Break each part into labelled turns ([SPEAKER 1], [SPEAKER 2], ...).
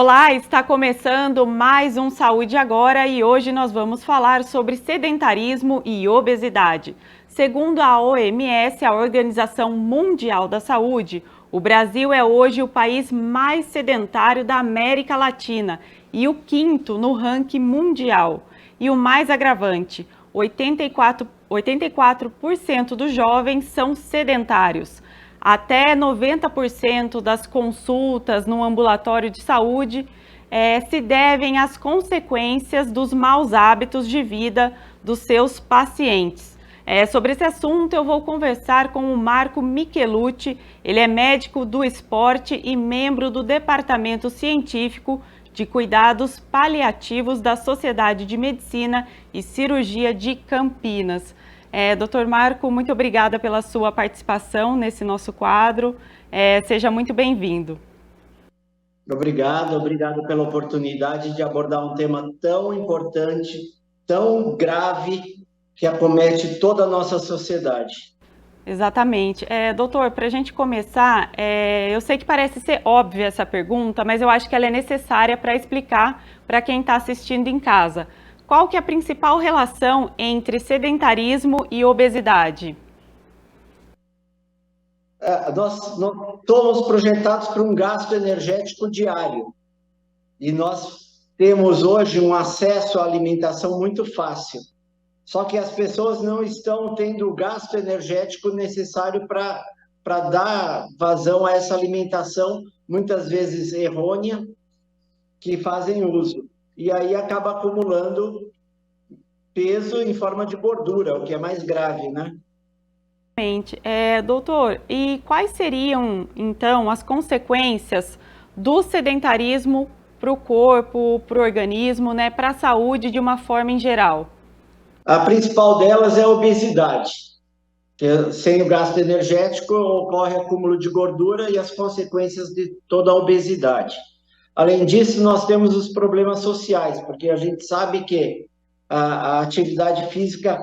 [SPEAKER 1] Olá, está começando mais um Saúde Agora e hoje nós vamos falar sobre sedentarismo e obesidade. Segundo a OMS, a Organização Mundial da Saúde, o Brasil é hoje o país mais sedentário da América Latina e o quinto no ranking mundial. E o mais agravante, 84% dos jovens são sedentários. Até 90% das consultas no ambulatório de saúde se devem às consequências dos maus hábitos de vida dos seus pacientes. Sobre esse assunto eu vou conversar com o Marco Michelucci, ele é médico do esporte e membro do Departamento Científico de Cuidados Paliativos da Sociedade de Medicina e Cirurgia de Campinas. Dr. Marco, muito obrigada pela sua participação nesse nosso quadro. Seja muito bem-vindo.
[SPEAKER 2] Obrigado pela oportunidade de abordar um tema tão importante, tão grave, que acomete toda a nossa sociedade.
[SPEAKER 1] Exatamente. Doutor, para a gente começar, eu sei que parece ser óbvia essa pergunta, mas eu acho que ela é necessária para explicar para quem está assistindo em casa. Qual que é a principal relação entre sedentarismo e obesidade?
[SPEAKER 2] Nós somos projetados para um gasto energético diário e nós temos hoje um acesso à alimentação muito fácil. Só que as pessoas não estão tendo o gasto energético necessário para dar vazão a essa alimentação, muitas vezes errônea, que fazem uso. E aí acaba acumulando peso em forma de gordura, o que é mais grave, né?
[SPEAKER 1] Doutor, e quais seriam, então, as consequências do sedentarismo para o corpo, para o organismo, né, para a saúde de uma forma em geral?
[SPEAKER 2] A principal delas é a obesidade, que sem o gasto energético ocorre acúmulo de gordura e as consequências de toda a obesidade. Além disso, nós temos os problemas sociais, porque a gente sabe que a atividade física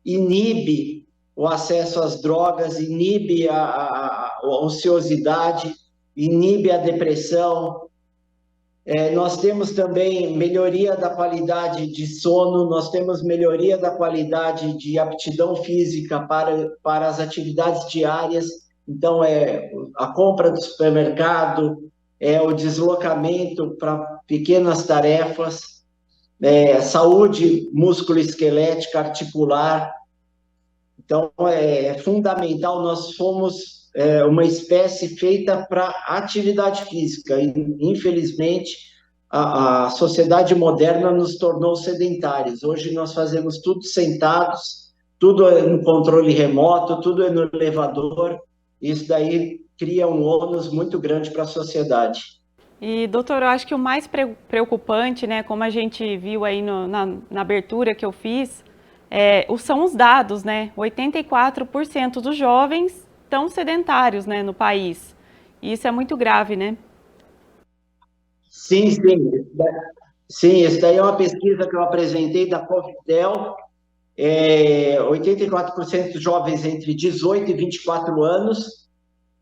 [SPEAKER 2] inibe o acesso às drogas, inibe a ociosidade, inibe a depressão. Nós temos também melhoria da qualidade de sono, nós temos melhoria da qualidade de aptidão física para as atividades diárias. Então, a compra do supermercado, o deslocamento para pequenas tarefas, saúde músculo-esquelética, articular. Então, é fundamental, nós fomos uma espécie feita para atividade física, e, infelizmente, a sociedade moderna nos tornou sedentários. Hoje nós fazemos tudo sentados, tudo no controle remoto, tudo no elevador, isso daí cria um ônus muito grande para a sociedade.
[SPEAKER 1] E, doutor, eu acho que o mais preocupante, né, como a gente viu aí na abertura que eu fiz, são os dados, né? 84% dos jovens estão sedentários, né, no país. E isso é muito grave, né?
[SPEAKER 2] Sim. Sim, isso daí é uma pesquisa que eu apresentei da Covitel. 84% dos jovens entre 18 e 24 anos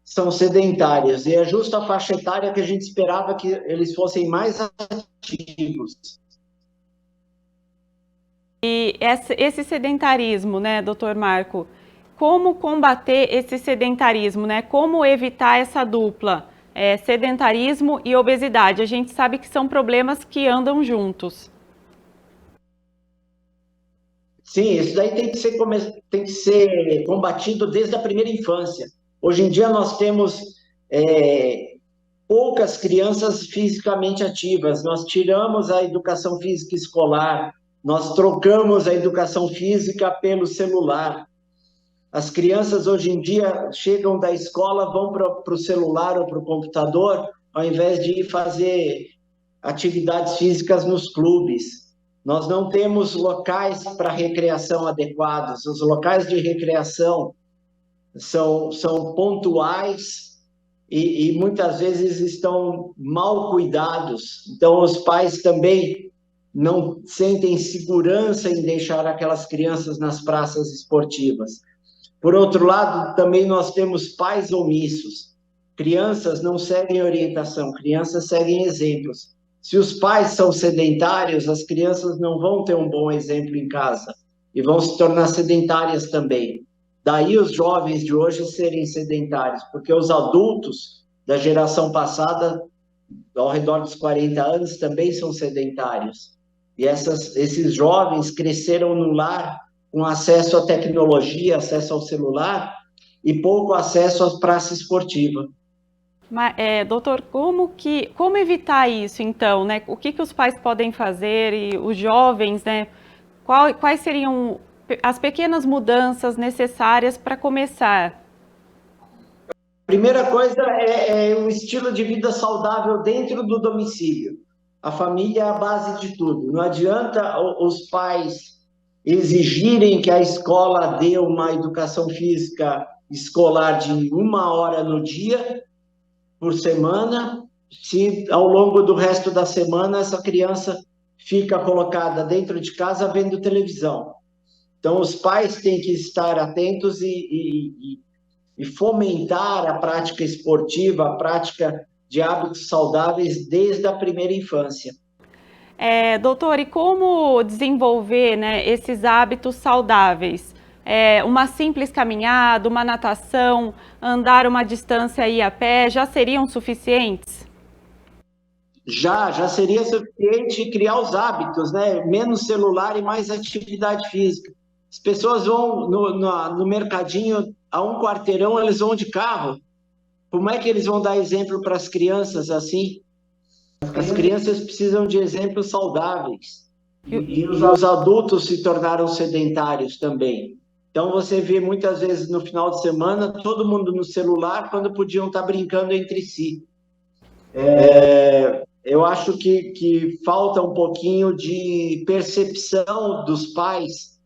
[SPEAKER 2] são sedentários. E é justo a faixa etária que a gente esperava que eles fossem mais ativos.
[SPEAKER 1] E esse sedentarismo, né, doutor Marco, como combater esse sedentarismo, né? Como evitar essa dupla, sedentarismo e obesidade? A gente sabe que são problemas que andam juntos.
[SPEAKER 2] Sim, isso daí tem que ser combatido desde a primeira infância. Hoje em dia nós temos poucas crianças fisicamente ativas, nós tiramos a educação física escolar, nós trocamos a educação física pelo celular. As crianças hoje em dia chegam da escola, vão para o celular ou para o computador, ao invés de ir fazer atividades físicas nos clubes. Nós não temos locais para recreação adequados. Os locais de recreação são pontuais e muitas vezes estão mal cuidados. Então, os pais também não sentem segurança em deixar aquelas crianças nas praças esportivas. Por outro lado, também nós temos pais omissos. Crianças não seguem orientação, crianças seguem exemplos. Se os pais são sedentários, as crianças não vão ter um bom exemplo em casa e vão se tornar sedentárias também. Daí os jovens de hoje serem sedentários, porque os adultos da geração passada, ao redor dos 40 anos, também são sedentários. E esses jovens cresceram no lar com acesso à tecnologia, acesso ao celular e pouco acesso à praça esportiva.
[SPEAKER 1] Mas, doutor, como evitar isso, então, né? O que os pais podem fazer e os jovens, né? Quais seriam as pequenas mudanças necessárias para começar?
[SPEAKER 2] Primeira coisa é um estilo de vida saudável dentro do domicílio. A família é a base de tudo. Não adianta os pais exigirem que a escola dê uma educação física escolar de 1 hora no dia, por semana, se ao longo do resto da semana essa criança fica colocada dentro de casa vendo televisão. Então, os pais têm que estar atentos e fomentar a prática esportiva, a prática de hábitos saudáveis desde a primeira infância.
[SPEAKER 1] Doutor, e como desenvolver, né, esses hábitos saudáveis? Uma simples caminhada, uma natação, andar uma distância aí a pé, já seriam suficientes?
[SPEAKER 2] Já seria suficiente criar os hábitos, né? Menos celular e mais atividade física. As pessoas vão no mercadinho, a um quarteirão, eles vão de carro. Como é que eles vão dar exemplo para as crianças assim? As crianças precisam de exemplos saudáveis. E os adultos se tornaram sedentários também. Então você vê muitas vezes no final de semana todo mundo no celular quando podiam estar brincando entre si. Eu acho que falta um pouquinho de percepção dos pais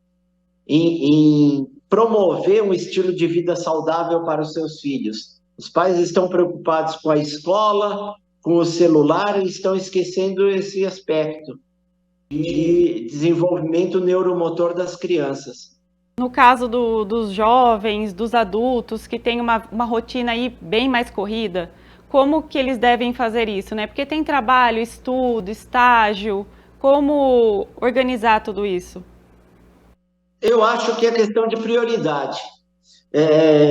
[SPEAKER 2] em promover um estilo de vida saudável para os seus filhos. Os pais estão preocupados com a escola, com o celular e estão esquecendo esse aspecto de desenvolvimento neuromotor das crianças.
[SPEAKER 1] No caso dos jovens, dos adultos que têm uma rotina aí bem mais corrida, como que eles devem fazer isso, né? Porque tem trabalho, estudo, estágio, como organizar tudo isso?
[SPEAKER 2] Eu acho que é questão de prioridade.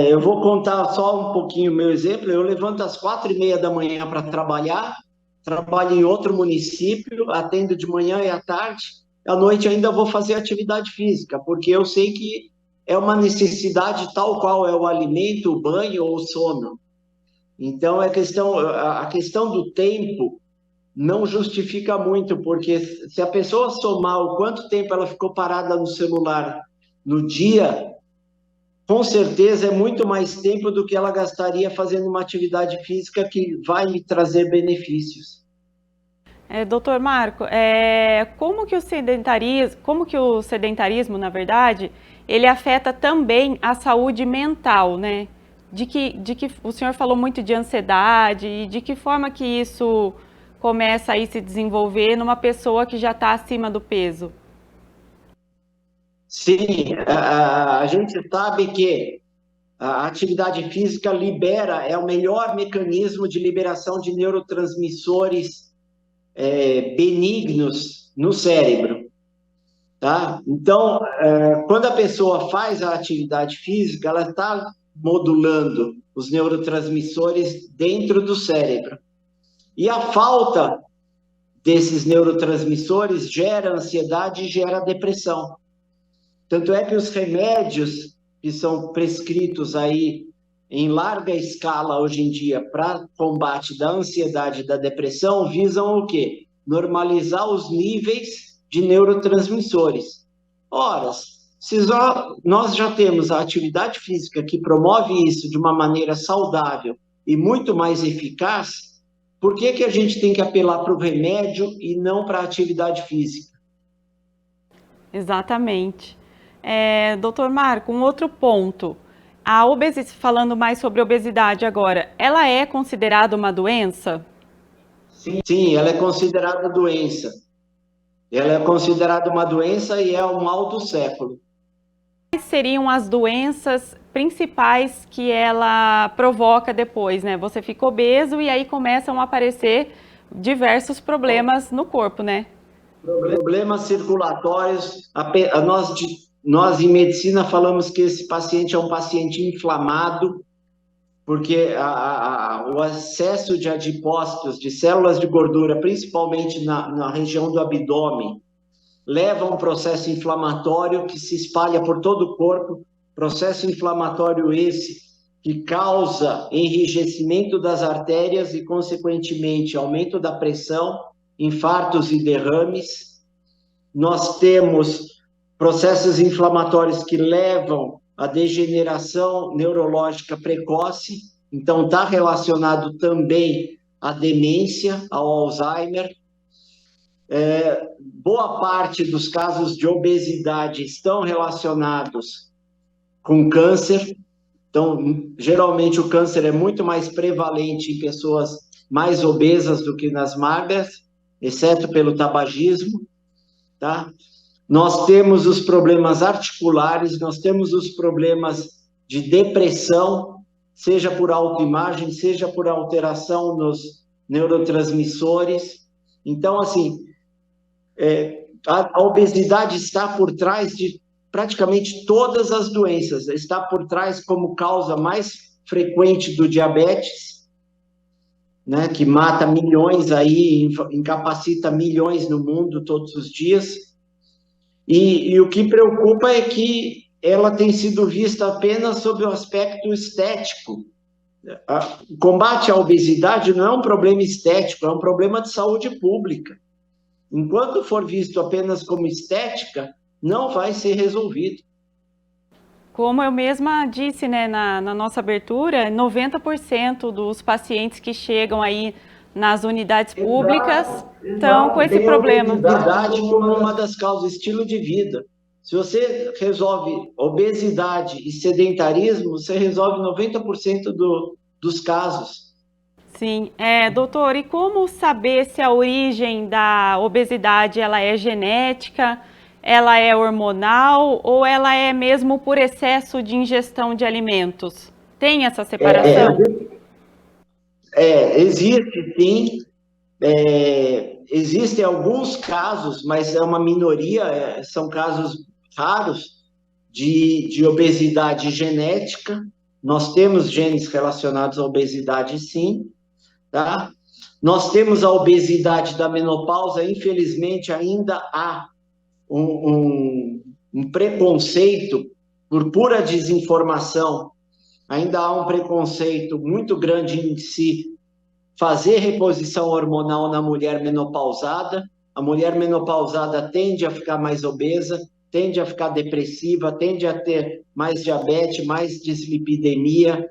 [SPEAKER 2] Eu vou contar só um pouquinho o meu exemplo. Eu levanto às 4h30 da manhã para trabalhar, trabalho em outro município, atendo de manhã e à tarde. À noite ainda vou fazer atividade física, porque eu sei que é uma necessidade tal qual é o alimento, o banho ou o sono. Então, a questão do tempo não justifica muito, porque se a pessoa somar o quanto tempo ela ficou parada no celular no dia, com certeza é muito mais tempo do que ela gastaria fazendo uma atividade física que vai lhe trazer benefícios.
[SPEAKER 1] Doutor Marco, como que o sedentarismo, na verdade, ele afeta também a saúde mental, né? De que o senhor falou muito de ansiedade, e de que forma que isso começa a se desenvolver numa pessoa que já está acima do peso?
[SPEAKER 2] Sim, a gente sabe que a atividade física é o melhor mecanismo de liberação de neurotransmissores benignos no cérebro, tá? Então, quando a pessoa faz a atividade física, ela está modulando os neurotransmissores dentro do cérebro. E a falta desses neurotransmissores gera ansiedade e gera depressão. Tanto é que os remédios que são prescritos aí em larga escala hoje em dia para combate da ansiedade e da depressão visam o quê? Normalizar os níveis de neurotransmissores. Ora, se nós já temos a atividade física que promove isso de uma maneira saudável e muito mais eficaz, por que a gente tem que apelar para o remédio e não para a atividade física?
[SPEAKER 1] Exatamente. Doutor Marco, um outro ponto. Falando mais sobre obesidade agora, ela é considerada uma doença?
[SPEAKER 2] Sim, ela é considerada doença. Ela é considerada uma doença e é o mal do século.
[SPEAKER 1] Quais seriam as doenças principais que ela provoca depois, né? Você fica obeso e aí começam a aparecer diversos problemas no corpo, né?
[SPEAKER 2] Problemas circulatórios, nós em medicina falamos que esse paciente é um paciente inflamado, porque o excesso de adipócitos, de células de gordura, principalmente na região do abdômen, leva a um processo inflamatório que se espalha por todo o corpo, processo inflamatório esse que causa enrijecimento das artérias e, consequentemente, aumento da pressão, infartos e derrames. Nós temos processos inflamatórios que levam à degeneração neurológica precoce, então está relacionado também à demência, ao Alzheimer. Boa parte dos casos de obesidade estão relacionados com câncer. Então, geralmente o câncer é muito mais prevalente em pessoas mais obesas do que nas magras, exceto pelo tabagismo, tá? Nós temos os problemas articulares, nós temos os problemas de depressão, seja por autoimagem, seja por alteração nos neurotransmissores. Então, assim, a obesidade está por trás de praticamente todas as doenças, está por trás como causa mais frequente do diabetes, né, que mata milhões aí, incapacita milhões no mundo todos os dias, e o que preocupa é que ela tem sido vista apenas sob o aspecto estético. O combate à obesidade não é um problema estético, é um problema de saúde pública. Enquanto for visto apenas como estética, não vai ser resolvido.
[SPEAKER 1] Como eu mesma disse, né, na nossa abertura, 90% dos pacientes que chegam aí nas unidades públicas estão com esse problema.
[SPEAKER 2] Obesidade como uma das causas, estilo de vida. Se você resolve obesidade e sedentarismo, você resolve 90% dos casos.
[SPEAKER 1] Sim, doutor, e como saber se a origem da obesidade ela é genética, ela é hormonal ou ela é mesmo por excesso de ingestão de alimentos? Tem essa separação?
[SPEAKER 2] Existe sim. Existem alguns casos, mas é uma minoria, são casos raros de obesidade genética. Nós temos genes relacionados à obesidade, sim, tá? Nós temos a obesidade da menopausa, infelizmente ainda há um preconceito por pura desinformação, ainda há um preconceito muito grande em si fazer reposição hormonal na mulher menopausada. A mulher menopausada tende a ficar mais obesa, tende a ficar depressiva, tende a ter mais diabetes, mais dislipidemia,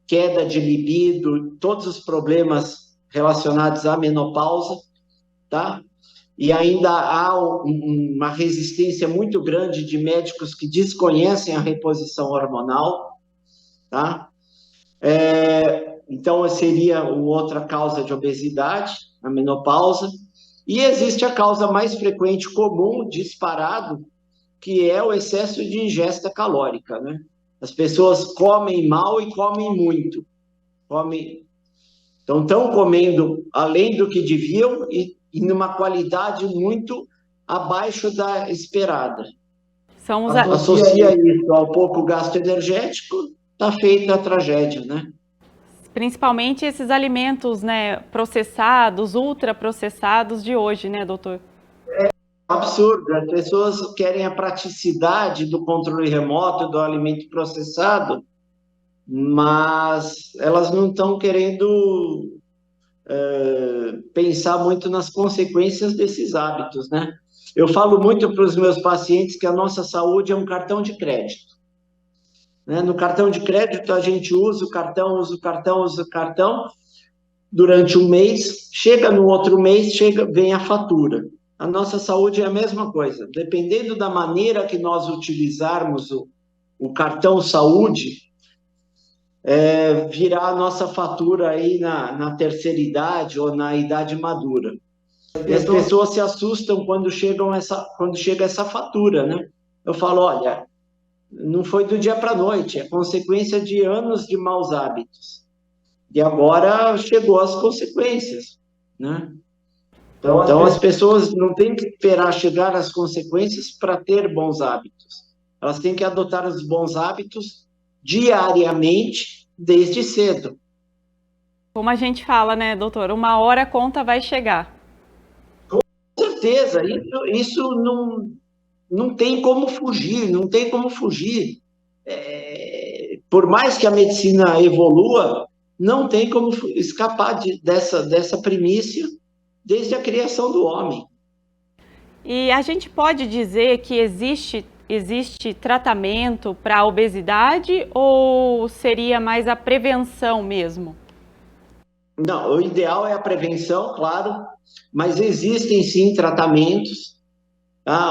[SPEAKER 2] queda de libido, todos os problemas relacionados à menopausa, tá? E ainda há uma resistência muito grande de médicos que desconhecem a reposição hormonal, tá? Então, seria outra causa de obesidade, a menopausa. E existe a causa mais frequente, comum, disparado, que é o excesso de ingesta calórica, né? As pessoas comem mal e comem muito. Então, estão comendo além do que deviam e numa qualidade muito abaixo da esperada. Associa isso ao pouco gasto energético, está feita a tragédia, né?
[SPEAKER 1] Principalmente esses alimentos, né, processados, ultraprocessados de hoje, né, doutor?
[SPEAKER 2] É absurdo. As pessoas querem a praticidade do controle remoto do alimento processado, mas elas não estão querendo pensar muito nas consequências desses hábitos, né? Eu falo muito para os meus pacientes que a nossa saúde é um cartão de crédito. No cartão de crédito, a gente usa o cartão, durante um mês, chega no outro mês, vem a fatura. A nossa saúde é a mesma coisa. Dependendo da maneira que nós utilizarmos o cartão saúde, virá a nossa fatura aí na terceira idade ou na idade madura. E as pessoas se assustam quando chega essa fatura, né? Eu falo, olha, não foi do dia para a noite, é consequência de anos de maus hábitos. E agora chegou as consequências. né? Então, as pessoas não têm que esperar chegar às consequências para ter bons hábitos. Elas têm que adotar os bons hábitos diariamente, desde cedo.
[SPEAKER 1] Como a gente fala, né, doutor? Uma hora a conta vai chegar.
[SPEAKER 2] Com certeza, isso não tem como fugir, não tem como fugir. Por mais que a medicina evolua, não tem como escapar dessa primícia desde a criação do homem.
[SPEAKER 1] E a gente pode dizer que existe tratamento para a obesidade ou seria mais a prevenção mesmo?
[SPEAKER 2] Não, o ideal é a prevenção, claro, mas existem sim tratamentos.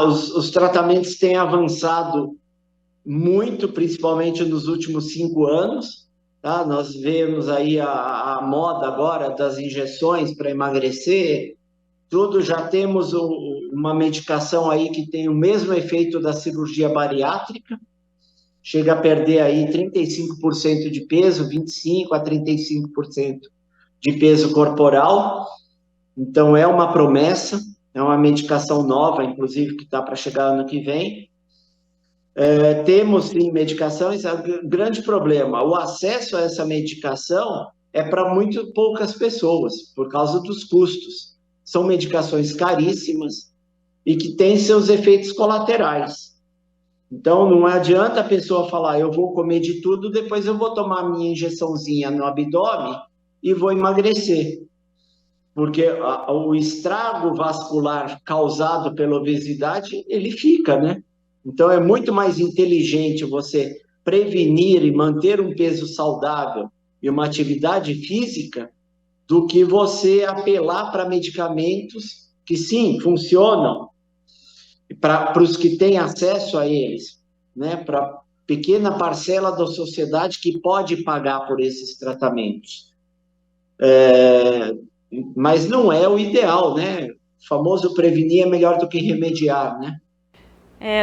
[SPEAKER 2] Os tratamentos têm avançado muito, principalmente nos últimos 5 anos. Tá? Nós vemos aí a moda agora das injeções para emagrecer, tudo. Já temos uma medicação aí que tem o mesmo efeito da cirurgia bariátrica, chega a perder aí 35% de peso, 25% a 35% de peso corporal. Então, é uma promessa, é uma medicação nova, inclusive, que está para chegar ano que vem. Temos, sim, medicações. O grande problema, o acesso a essa medicação é para muito poucas pessoas, por causa dos custos. São medicações caríssimas e que têm seus efeitos colaterais. Então, não adianta a pessoa falar, eu vou comer de tudo, depois eu vou tomar minha injeçãozinha no abdômen e vou emagrecer. Porque o estrago vascular causado pela obesidade, ele fica, né? Então, é muito mais inteligente você prevenir e manter um peso saudável e uma atividade física do que você apelar para medicamentos que, sim, funcionam, para os que têm acesso a eles, né? Para pequena parcela da sociedade que pode pagar por esses tratamentos. Mas não é o ideal, né? O famoso prevenir é melhor do que remediar, né?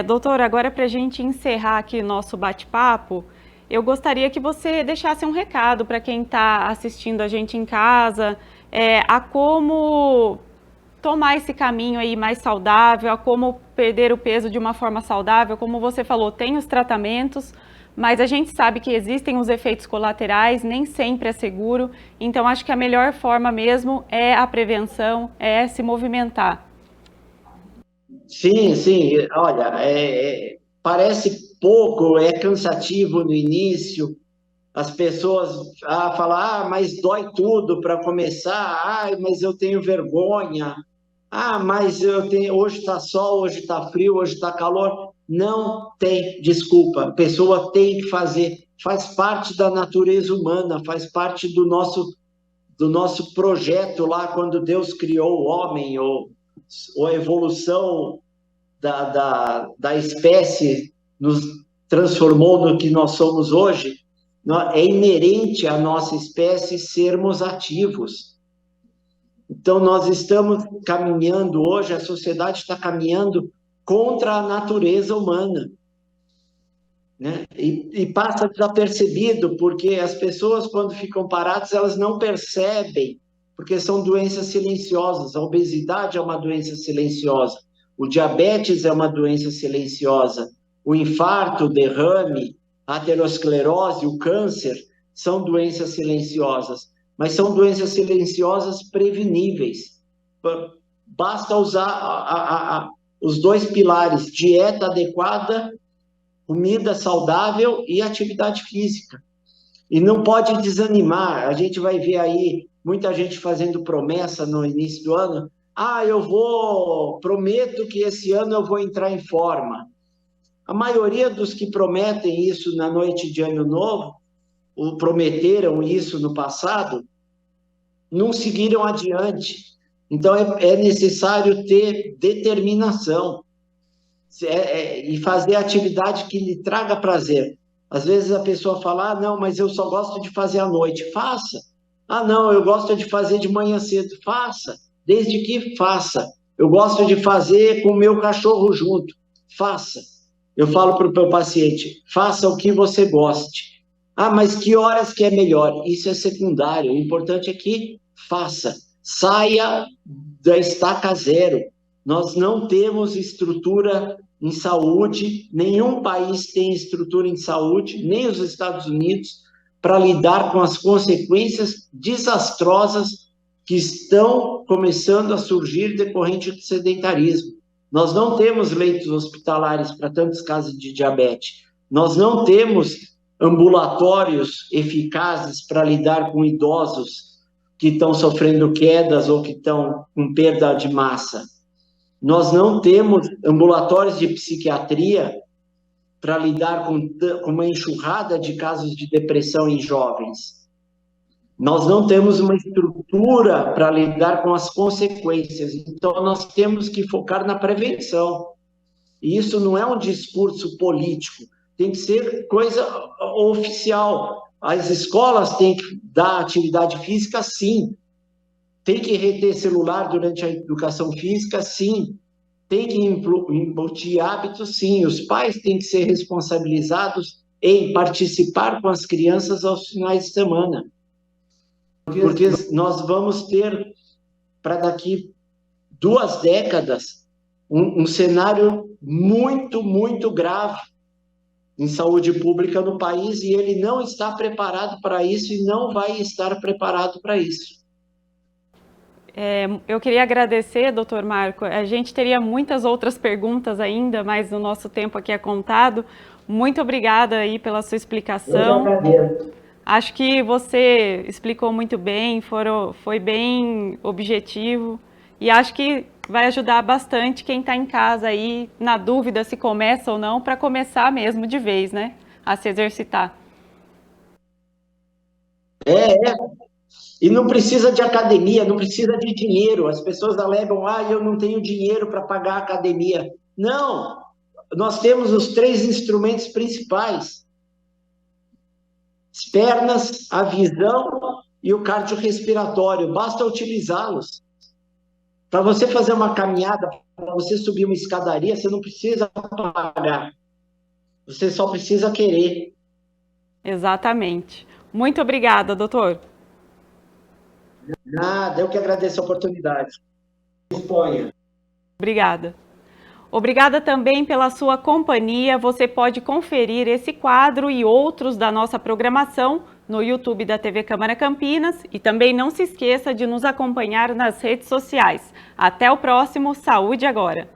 [SPEAKER 1] Doutor, agora para a gente encerrar aqui nosso bate-papo, eu gostaria que você deixasse um recado para quem está assistindo a gente em casa, a como tomar esse caminho aí mais saudável, a como perder o peso de uma forma saudável. Como você falou, tem os tratamentos, mas a gente sabe que existem os efeitos colaterais, nem sempre é seguro, então acho que a melhor forma mesmo é a prevenção, é se movimentar.
[SPEAKER 2] Sim, sim. Olha, parece pouco, é cansativo no início. As pessoas falam, mas dói tudo para começar. Mas eu tenho vergonha. Mas hoje está sol, hoje está frio, hoje está calor. Não tem desculpa. A pessoa tem que fazer. Faz parte da natureza humana, faz parte do nosso projeto lá, quando Deus criou o homem, ou a evolução da espécie nos transformou no que nós somos hoje. É inerente à nossa espécie sermos ativos. Então, nós estamos caminhando hoje, a sociedade está caminhando contra a natureza humana, né? E passa desapercebido, porque as pessoas, quando ficam paradas, elas não percebem, porque são doenças silenciosas. A obesidade é uma doença silenciosa, o diabetes é uma doença silenciosa, o infarto, o derrame, a aterosclerose, o câncer são doenças silenciosas, mas são doenças silenciosas preveníveis. Basta usar os dois pilares: dieta adequada, comida saudável e atividade física. E não pode desanimar. A gente vai ver aí muita gente fazendo promessa no início do ano. Prometo que esse ano eu vou entrar em forma. A maioria dos que prometem isso na noite de Ano Novo, ou prometeram isso no passado, não seguiram adiante. Então, é necessário ter determinação e fazer atividade que lhe traga prazer. Às vezes a pessoa fala, não, mas eu só gosto de fazer à noite. Faça. Não, eu gosto de fazer de manhã cedo. Faça, desde que faça. Eu gosto de fazer com o meu cachorro junto. Faça. Eu falo para o meu paciente, faça o que você goste. Mas que horas que é melhor? Isso é secundário. O importante é que faça. saia da estaca zero. Nós não temos estrutura em saúde, nenhum país tem estrutura em saúde, nem os Estados Unidos, para lidar com as consequências desastrosas que estão começando a surgir decorrente do sedentarismo. Nós não temos leitos hospitalares para tantos casos de diabetes. Nós não temos ambulatórios eficazes para lidar com idosos que estão sofrendo quedas ou que estão com perda de massa. Nós não temos ambulatórios de psiquiatria para lidar com uma enxurrada de casos de depressão em jovens. Nós não temos uma estrutura para lidar com as consequências. Então, nós temos que focar na prevenção. E isso não é um discurso político, tem que ser coisa oficial. As escolas têm que dar atividade física, sim. Tem que reter celular durante a educação física, sim. Tem que embutir hábitos, sim. Os pais têm que ser responsabilizados em participar com as crianças aos finais de semana. Porque nós vamos ter, para daqui 2 décadas, um cenário muito, muito grave em saúde pública no país, e ele não está preparado para isso e não vai estar preparado para isso.
[SPEAKER 1] Eu queria agradecer, doutor Marco. A gente teria muitas outras perguntas ainda, mas o nosso tempo aqui é contado. Muito obrigada aí pela sua explicação.
[SPEAKER 2] Eu que agradeço.
[SPEAKER 1] Acho que você explicou muito bem, foi bem objetivo e acho que vai ajudar bastante quem está em casa aí, na dúvida se começa ou não, para começar mesmo de vez, né, a se exercitar.
[SPEAKER 2] E não precisa de academia, não precisa de dinheiro. As pessoas alegam, eu não tenho dinheiro para pagar a academia. Não, nós temos os 3 instrumentos principais: as pernas, a visão e o cardiorrespiratório. Basta utilizá-los. Para você fazer uma caminhada, para você subir uma escadaria, você não precisa pagar. Você só precisa querer.
[SPEAKER 1] Exatamente. Muito obrigada, doutor.
[SPEAKER 2] Nada, eu que agradeço a oportunidade. Disponha.
[SPEAKER 1] Obrigada. Obrigada também pela sua companhia. Você pode conferir esse quadro e outros da nossa programação no YouTube da TV Câmara Campinas e também não se esqueça de nos acompanhar nas redes sociais. Até o próximo Saúde Agora!